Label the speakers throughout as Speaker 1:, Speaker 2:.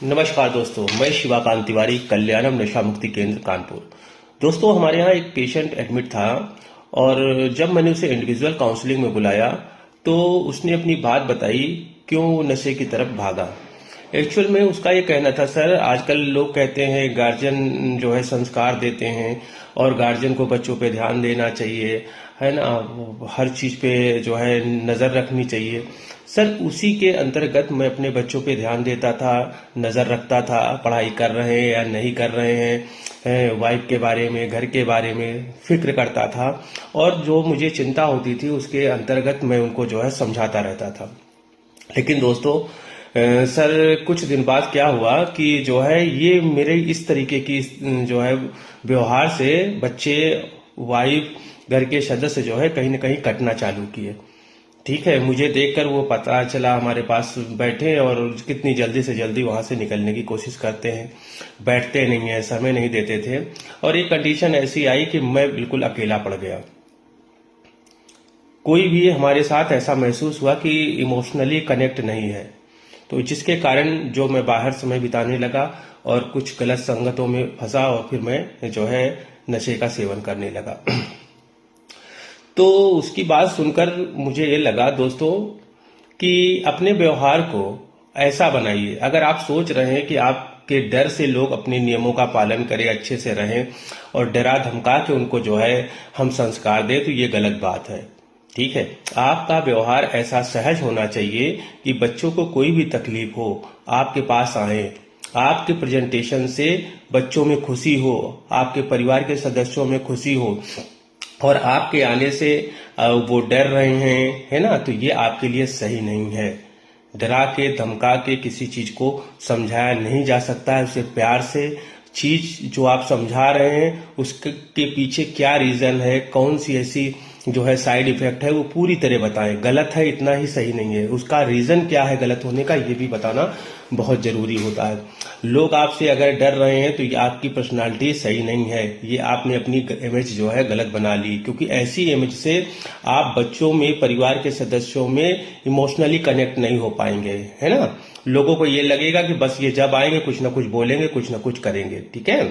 Speaker 1: नमस्कार दोस्तों, मैं शिवाकांत तिवारी, कल्याणम नशा मुक्ति केंद्र कानपुर। दोस्तों, हमारे यहाँ एक पेशेंट एडमिट था और जब मैंने उसे इंडिविजुअल काउंसलिंग में बुलाया तो उसने अपनी बात बताई क्यों वो नशे की तरफ भागा। एक्चुअल में उसका ये कहना था, सर आजकल लोग कहते हैं गार्जियन जो है संस्कार देते हैं और गार्जियन को बच्चों पे ध्यान देना चाहिए, है ना, हर चीज पे जो है नजर रखनी चाहिए। सर उसी के अंतर्गत मैं अपने बच्चों पे ध्यान देता था, नजर रखता था, पढ़ाई कर रहे हैं या नहीं कर रहे हैं, वाइफ के बारे में, घर के बारे में फिक्र करता था और जो मुझे चिंता होती थी उसके अंतर्गत मैं उनको जो है समझाता रहता था। लेकिन दोस्तों, सर कुछ दिन बाद क्या हुआ कि जो है ये मेरे इस तरीके की जो है व्यवहार से बच्चे, वाइफ, घर के सदस्य जो है कहीं ना कहीं कटना चालू किए। ठीक है, मुझे देखकर वो पता चला, हमारे पास बैठे और कितनी जल्दी से जल्दी वहां से निकलने की कोशिश करते हैं, बैठते नहीं है, समय नहीं देते थे और एक कंडीशन ऐसी आई कि मैं बिल्कुल अकेला पड़ गया। कोई भी हमारे साथ ऐसा महसूस हुआ कि इमोशनली कनेक्ट नहीं है, तो जिसके कारण जो मैं बाहर समय बिताने लगा और कुछ गलत संगतों में फंसा और फिर मैं जो है नशे का सेवन करने लगा। तो उसकी बात सुनकर मुझे ये लगा दोस्तों कि अपने व्यवहार को ऐसा बनाइए। अगर आप सोच रहे हैं कि आपके डर से लोग अपने नियमों का पालन करें, अच्छे से रहें और डरा धमका के उनको जो है हम संस्कार दें, तो ये गलत बात है। ठीक है, आपका व्यवहार ऐसा सहज होना चाहिए कि बच्चों को कोई भी तकलीफ हो आपके पास आए, आपके प्रेजेंटेशन से बच्चों में खुशी हो, आपके परिवार के सदस्यों में खुशी हो और आपके आने से वो डर रहे हैं, है ना, तो ये आपके लिए सही नहीं है। डरा के धमका के किसी चीज को समझाया नहीं जा सकता है। उसे प्यार से चीज जो आप समझा रहे हैं उसके पीछे क्या रीजन है, कौन सी ऐसी जो है साइड इफेक्ट है, वो पूरी तरह बताएं। गलत है इतना ही सही नहीं है, उसका रीजन क्या है गलत होने का, ये भी बताना बहुत जरूरी होता है। लोग आपसे अगर डर रहे हैं तो ये आपकी पर्सनालिटी सही नहीं है, ये आपने अपनी इमेज जो है गलत बना ली, क्योंकि ऐसी इमेज से आप बच्चों में, परिवार के सदस्यों में इमोशनली कनेक्ट नहीं हो पाएंगे, है ना। लोगों को ये लगेगा कि बस ये जब आएंगे कुछ ना कुछ बोलेंगे, कुछ ना कुछ करेंगे। ठीक है,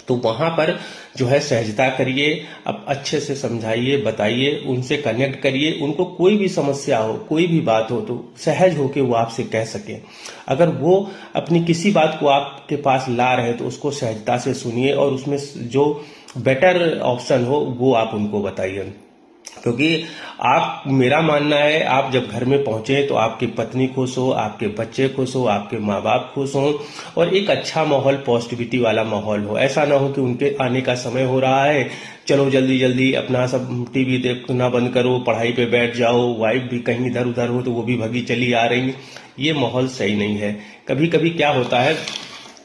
Speaker 1: तो वहां पर जो है सहजता करिए, अब अच्छे से समझाइए, बताइए, उनसे कनेक्ट करिए। उनको कोई भी समस्या हो, कोई भी बात हो तो सहज होके वो आपसे कह सके। अगर वो अपनी किसी बात को आपके पास ला रहे हैं तो उसको सहजता से सुनिए और उसमें जो बेटर ऑप्शन हो वो आप उनको बताइए। क्योंकि आप, मेरा मानना है, आप जब घर में पहुंचे तो आपकी पत्नी खुश हो, आपके बच्चे खुश हो, आपके माँ बाप खुश हो और एक अच्छा माहौल, पॉजिटिविटी वाला माहौल हो। ऐसा ना हो कि उनके आने का समय हो रहा है, चलो जल्दी जल्दी अपना सब टीवी देखना बंद करो, पढ़ाई पे बैठ जाओ, वाइफ भी कहीं इधर उधर हो तो वो भी भगी चली आ रही। ये माहौल सही नहीं है। कभी कभी क्या होता है,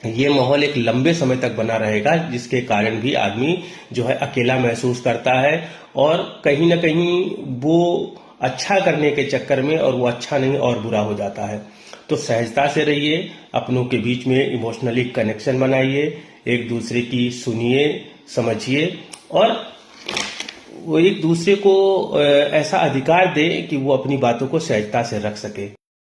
Speaker 1: ये माहौल एक लंबे समय तक बना रहेगा, जिसके कारण भी आदमी जो है अकेला महसूस करता है और कहीं ना कहीं वो अच्छा करने के चक्कर में और वो अच्छा नहीं और बुरा हो जाता है। तो सहजता से रहिए, अपनों के बीच में इमोशनली कनेक्शन बनाइए, एक दूसरे की सुनिए, समझिए और वो एक दूसरे को ऐसा अधिकार दे कि वो अपनी बातों को सहजता से रख सके।